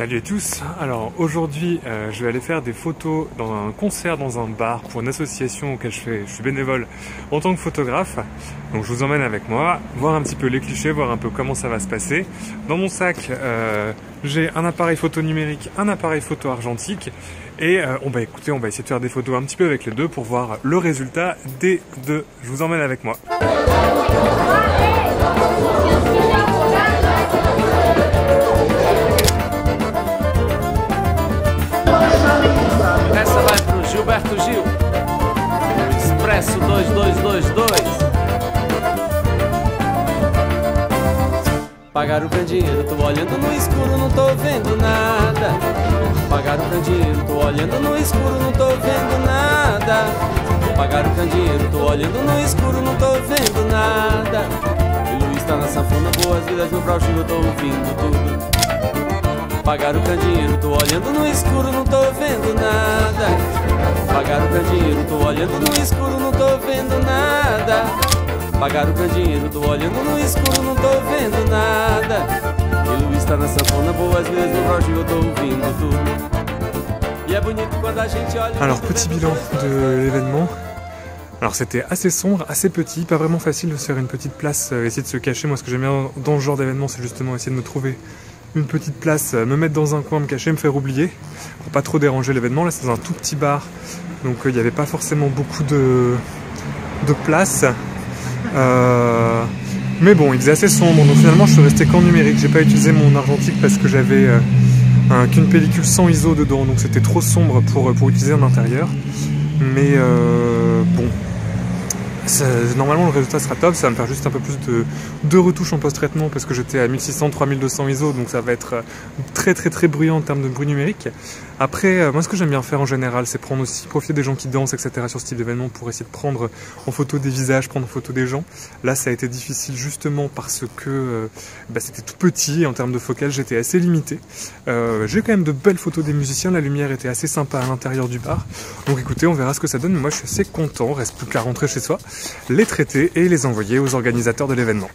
Salut à tous. Alors aujourd'hui je vais aller faire des photos dans un concert dans un bar pour une association auquel je suis bénévole en tant que photographe. Donc je vous emmène avec moi, voir un petit peu les clichés, voir un peu comment ça va se passer. Dans mon sac j'ai un appareil photo numérique, un appareil photo argentique et on va essayer de faire des photos un petit peu avec les deux pour voir le résultat des deux. Je vous emmène avec moi. Essa vai pro Gilberto Gil, Expresso 2222. Pagaram o candeeiro, tô olhando no escuro, não tô vendo nada. Pagaram o candeeiro, tô olhando no escuro, não tô vendo nada. Pagaram o candeeiro, tô olhando no escuro, não tô vendo nada. E Luiz tá na sanfona, boas-vindas no Brau Gil, eu tô ouvindo tudo. Pagaram o candeeiro, tô olhando no escuro, não tô vendo nada. Pagaram o candeeiro, tô olhando no escuro, não tô vendo nada. Pagaram o candeeiro, tô olhando no escuro, não tô vendo nada. E Luiz tá na sanfona, boas-vindas no Brau Gil, eu tô ouvindo tudo. E é bonito quando a gente olha. Alors petit bilan de l'événement. Alors c'était assez sombre, assez petit, pas vraiment facile de se faire une petite place, essayer de se cacher. Moi ce que j'aime bien dans ce genre d'événement, c'est justement essayer de me trouver une petite place, me mettre dans un coin, me cacher, me faire oublier pour pas trop déranger l'événement. Là c'est dans un tout petit bar, donc il n'y avait pas forcément beaucoup de place, mais bon il faisait assez sombre, donc finalement je suis resté qu'en numérique. J'ai pas utilisé mon argentique parce que j'avais qu'une pellicule sans ISO dedans, donc c'était trop sombre pour utiliser en intérieur, mais bon. Normalement le résultat sera top, ça va me faire juste un peu plus de retouches en post-traitement parce que j'étais à 1600-3200 ISO, donc ça va être très bruyant en termes de bruit numérique. Après, moi ce que j'aime bien faire en général, c'est profiter des gens qui dansent, etc. sur ce type d'événement pour essayer de prendre en photo des visages, prendre en photo des gens. Là ça a été difficile justement parce que c'était tout petit et en termes de focale j'étais assez limité. J'ai quand même de belles photos des musiciens, la lumière était assez sympa à l'intérieur du bar. Donc écoutez, on verra ce que ça donne, mais moi je suis assez content, reste plus qu'à rentrer chez soi, les traiter et les envoyer aux organisateurs de l'événement.